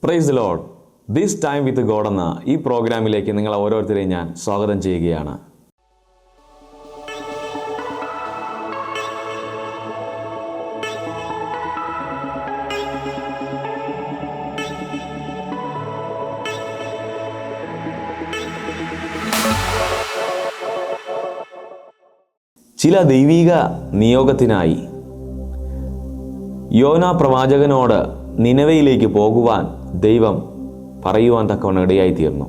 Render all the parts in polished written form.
Praise the Lord. This time with God എന്ന ഈ പ്രോഗ്രാമിലേക്ക് നിങ്ങൾ ഓരോരുത്തരെയും ഞാൻ സ്വാഗതം ചെയ്യുകയാണ്. ചില ദൈവിക നിയോഗത്തിനായി യോന പ്രവാചകനോട് നിനവയിലേക്ക് പോകുവാൻ ദൈവം പറയുവാൻ തക്കവണ്ണം ഇടയായിത്തീർന്നു.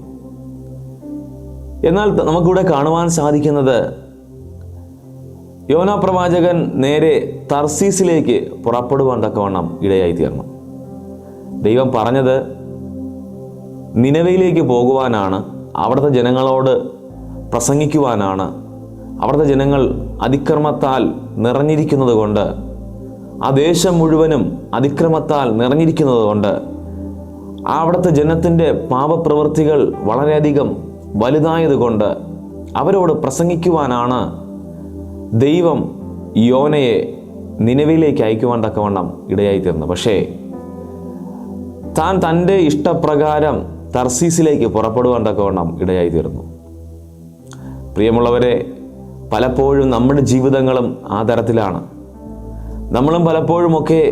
എന്നാൽ നമുക്കിവിടെ കാണുവാൻ സാധിക്കുന്നത് യോന പ്രവാചകൻ നേരെ തർസീസിലേക്ക് പുറപ്പെടുവാൻ തക്കവണ്ണം ഇടയായിത്തീർന്നു. ദൈവം പറഞ്ഞത് നിനവയിലേക്ക് പോകുവാനാണ്, അവിടുത്തെ ജനങ്ങളോട് പ്രസംഗിക്കുവാനാണ്. അവിടുത്തെ ജനങ്ങൾ അതിക്രമത്താൽ നിറഞ്ഞിരിക്കുന്നത് കൊണ്ട്, ആ ദേശം മുഴുവനും അതിക്രമത്താൽ നിറഞ്ഞിരിക്കുന്നത് കൊണ്ട്, അവിടുത്തെ ജനത്തിൻ്റെ പാപപ്രവൃത്തികൾ വളരെയധികം വലുതായതുകൊണ്ട് അവരോട് പ്രസംഗിക്കുവാനാണ് ദൈവം യോനയെ നിനവയിലേക്ക് അയക്കുവാൻ തക്കവണ്ണം ഇടയായിത്തീർന്നു. പക്ഷേ താൻ തൻ്റെ ഇഷ്ടപ്രകാരം തർസീസിലേക്ക് പുറപ്പെടുവാൻ തക്കവണ്ണം ഇടയായിത്തീർന്നു. പ്രിയമുള്ളവരെ, പലപ്പോഴും നമ്മുടെ ജീവിതങ്ങളും ആ തരത്തിലാണ്. നമ്മളും പലപ്പോഴുമൊക്കെ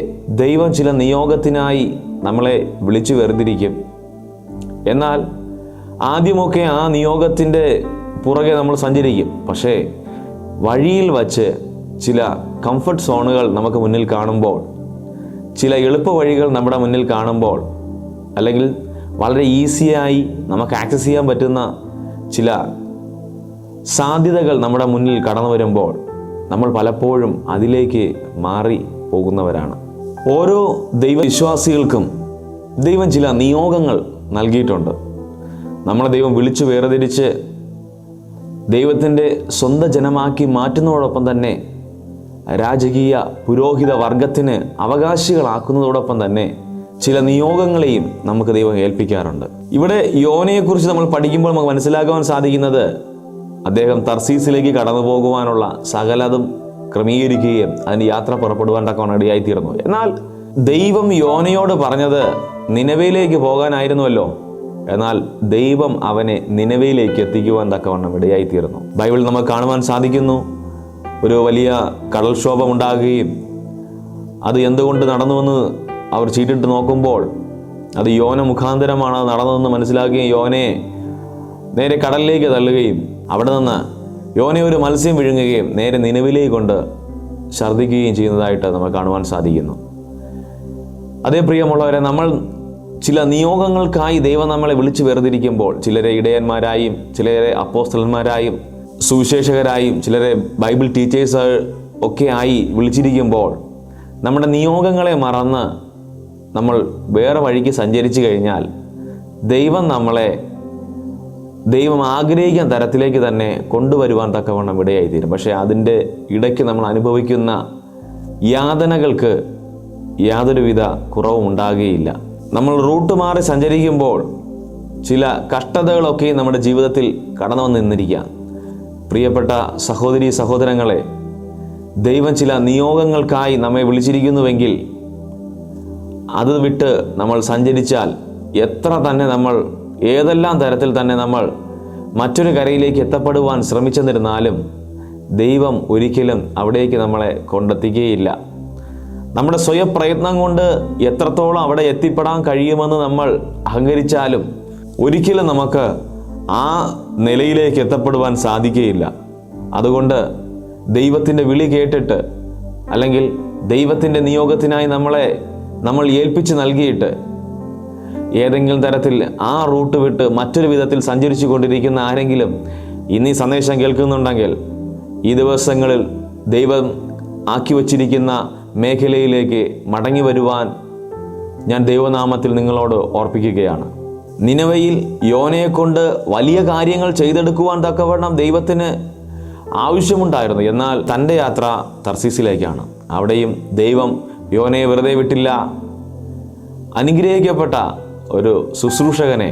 ദൈവം ചില നിയോഗത്തിനായി നമ്മളെ വിളിച്ചു വേർതിരിക്കും. എന്നാൽ ആദ്യമൊക്കെ ആ നിയോഗത്തിൻ്റെ പുറകെ നമ്മൾ സഞ്ചരിക്കും. പക്ഷേ വഴിയിൽ വച്ച് ചില കംഫർട്ട് സോണുകൾ നമുക്ക് മുന്നിൽ കാണുമ്പോൾ, ചില എളുപ്പ വഴികൾ നമ്മുടെ മുന്നിൽ കാണുമ്പോൾ, അല്ലെങ്കിൽ വളരെ ഈസിയായി നമുക്ക് ആക്സസ് ചെയ്യാൻ പറ്റുന്ന ചില സാധ്യതകൾ നമ്മുടെ മുന്നിൽ കടന്നു വരുമ്പോൾ നമ്മൾ പലപ്പോഴും അതിലേക്ക് മാറി പോകുന്നവരാണ്. ഓരോ ദൈവവിശ്വാസികൾക്കും ദൈവം ചില നിയോഗങ്ങൾ നൽകിയിട്ടുണ്ട്. നമ്മളെ ദൈവം വിളിച്ചു വേർതിരിച്ച് ദൈവത്തിൻ്റെ സ്വന്തം ജനമാക്കി മാറ്റുന്നതോടൊപ്പം തന്നെ രാജകീയ പുരോഹിത വർഗത്തിന് അവകാശികളാക്കുന്നതോടൊപ്പം തന്നെ ചില നിയോഗങ്ങളെയും നമുക്ക് ദൈവം ഏൽപ്പിക്കാറുണ്ട്. ഇവിടെ യോനയെക്കുറിച്ച് നമ്മൾ പഠിക്കുമ്പോൾ നമുക്ക് മനസ്സിലാക്കുവാൻ സാധിക്കുന്നത്, അദ്ദേഹം തർസീസിലേക്ക് കടന്നു പോകുവാനുള്ള സകലതും ക്രമീകരിക്കുകയും അതിന് യാത്ര പുറപ്പെടുവാൻ തക്കവണ്ണം ഇടയായിത്തീർന്നു. എന്നാൽ ദൈവം യോനയോട് പറഞ്ഞത് നിനവയിലേക്ക് പോകാനായിരുന്നുവല്ലോ. എന്നാൽ ദൈവം അവനെ നിനവയിലേക്ക് എത്തിക്കുവാൻ തക്കവണ്ണം ഇടയായിത്തീർന്നു. ബൈബിളിൽ നമുക്ക് കാണുവാൻ സാധിക്കുന്നു, ഒരു വലിയ കടൽക്ഷോഭം ഉണ്ടാകുകയും അത് എന്തുകൊണ്ട് നടന്നുവെന്ന് അവർ ചീട്ടിട്ട് നോക്കുമ്പോൾ അത് യോന മുഖാന്തരമാണ് നടന്നതെന്ന് മനസ്സിലാക്കുകയും യോനയെ നേരെ കടലിലേക്ക് തള്ളുകയും അവിടെ നിന്ന് യോനയെ ഒരു മത്സ്യം വിഴുങ്ങുകയും നേരെ നിനവിലേക്ക് കൊണ്ട് ഛർദ്ദിക്കുകയും ചെയ്യുന്നതായിട്ട് നമുക്ക് കാണുവാൻ സാധിക്കുന്നു. അതേ പ്രിയമുള്ളവരെ, നമ്മൾ ചില നിയോഗങ്ങൾക്കായി ദൈവം നമ്മളെ വിളിച്ചു വേർതിരിക്കുമ്പോൾ, ചിലരെ ഇടയന്മാരായും ചിലരെ അപ്പോസ്തലന്മാരായും സുവിശേഷകരായും ചിലരെ ബൈബിൾ ടീച്ചേഴ്സ് ഒക്കെ ആയി വിളിച്ചിരിക്കുമ്പോൾ, നമ്മുടെ നിയോഗങ്ങളെ മറന്ന് നമ്മൾ വേറെ വഴിക്ക് സഞ്ചരിച്ചു കഴിഞ്ഞാൽ ദൈവം ആഗ്രഹിക്കുന്ന തരത്തിലേക്ക് തന്നെ കൊണ്ടുവരുവാൻ തക്കവണ്ണം ഇടയായിത്തീരും. പക്ഷേ അതിൻ്റെ ഇടയ്ക്ക് നമ്മൾ അനുഭവിക്കുന്ന യാതനകൾക്ക് യാതൊരുവിധ കുറവും ഉണ്ടാകുകയില്ല. നമ്മൾ റൂട്ട് മാറി സഞ്ചരിക്കുമ്പോൾ ചില കഷ്ടതകളൊക്കെ നമ്മുടെ ജീവിതത്തിൽ കടന്നു വന്ന് നിന്നിരിക്കാം. പ്രിയപ്പെട്ട സഹോദരീ സഹോദരങ്ങളെ, ദൈവം ചില നിയോഗങ്ങൾക്കായി നമ്മെ വിളിച്ചിരിക്കുന്നുവെങ്കിൽ അത് വിട്ട് നമ്മൾ സഞ്ചരിച്ചാൽ എത്ര തന്നെ നമ്മൾ ഏതെല്ലാം തരത്തിൽ തന്നെ നമ്മൾ മറ്റൊരു കരയിലേക്ക് എത്തപ്പെടുവാൻ ശ്രമിച്ചെന്നിരുന്നാലും ദൈവം ഒരിക്കലും അവിടേക്ക് നമ്മളെ കൊണ്ടെത്തിക്കുകയില്ല. നമ്മുടെ സ്വയപ്രയത്നം കൊണ്ട് എത്രത്തോളം അവിടെ എത്തിപ്പെടാൻ കഴിയുമെന്ന് നമ്മൾ അഹങ്കരിച്ചാലും ഒരിക്കലും നമുക്ക് ആ നിലയിലേക്ക് എത്തപ്പെടുവാൻ സാധിക്കുകയില്ല. അതുകൊണ്ട് ദൈവത്തിൻ്റെ വിളി കേട്ടിട്ട്, അല്ലെങ്കിൽ ദൈവത്തിൻ്റെ നിയോഗത്തിനായി നമ്മൾ ഏൽപ്പിച്ച് നൽകിയിട്ട് ഏതെങ്കിലും തരത്തിൽ ആ റൂട്ട് വിട്ട് മറ്റൊരു വിധത്തിൽ സഞ്ചരിച്ചു കൊണ്ടിരിക്കുന്ന ആരെങ്കിലും ഇന്ന് ഈ സന്ദേശം കേൾക്കുന്നുണ്ടെങ്കിൽ, ഈ ദിവസങ്ങളിൽ ദൈവം ആക്കി വച്ചിരിക്കുന്ന മേഖലയിലേക്ക് മടങ്ങി വരുവാൻ ഞാൻ ദൈവനാമത്തിൽ നിങ്ങളോട് ഓർപ്പിക്കുകയാണ്. നിനവയിൽ യോനയെക്കൊണ്ട് വലിയ കാര്യങ്ങൾ ചെയ്തെടുക്കുവാൻ തക്കവണ്ണം ദൈവത്തിന് ആവശ്യമുണ്ടായിരുന്നു. എന്നാൽ തൻ്റെ യാത്ര തർസീസിലേക്കാണ്. അവിടെയും ദൈവം യോനയെ വെറുതെ വിട്ടില്ല. അനുഗ്രഹിക്കപ്പെട്ട ഒരു ശുശ്രൂഷകനെ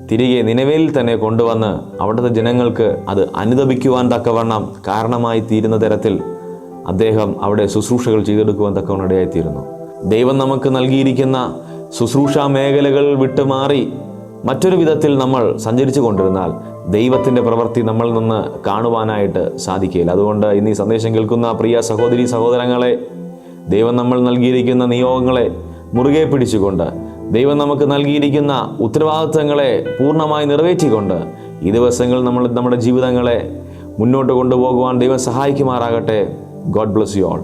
തിരികെ നിനവയിൽ തന്നെ കൊണ്ടുവന്ന് അവിടുത്തെ ജനങ്ങൾക്ക് അത് അനുദപിക്കുവാൻ തക്കവണ്ണം കാരണമായി തീരുന്ന തരത്തിൽ അദ്ദേഹം അവിടെ ശുശ്രൂഷകൾ ചെയ്തെടുക്കുവാൻ തക്കവണ്ണം ഇടയായിത്തീരുന്നു. ദൈവം നമുക്ക് നൽകിയിരിക്കുന്ന ശുശ്രൂഷാ മേഖലകൾ വിട്ടുമാറി മറ്റൊരു വിധത്തിൽ നമ്മൾ സഞ്ചരിച്ചു കൊണ്ടിരുന്നാൽ ദൈവത്തിൻ്റെ പ്രവൃത്തി നമ്മളിൽ നിന്ന് കാണുവാനായിട്ട് സാധിക്കില്ല. അതുകൊണ്ട് ഇന്ന് ഈ സന്ദേശം കേൾക്കുന്ന പ്രിയ സഹോദരി സഹോദരങ്ങളെ, ദൈവം നമ്മൾ നൽകിയിരിക്കുന്ന നിയോഗങ്ങളെ മുറുകെ പിടിച്ചുകൊണ്ട്, ദൈവം നമുക്ക് നൽകിയിരിക്കുന്ന ഉത്തരവാദിത്തങ്ങളെ പൂർണ്ണമായി നിറവേറ്റിക്കൊണ്ട് ഈ ദിവസങ്ങൾ നമ്മുടെ ജീവിതങ്ങളെ മുന്നോട്ട് കൊണ്ടുപോകുവാൻ ദൈവം സഹായിക്കുമാറാകട്ടെ. God bless you all.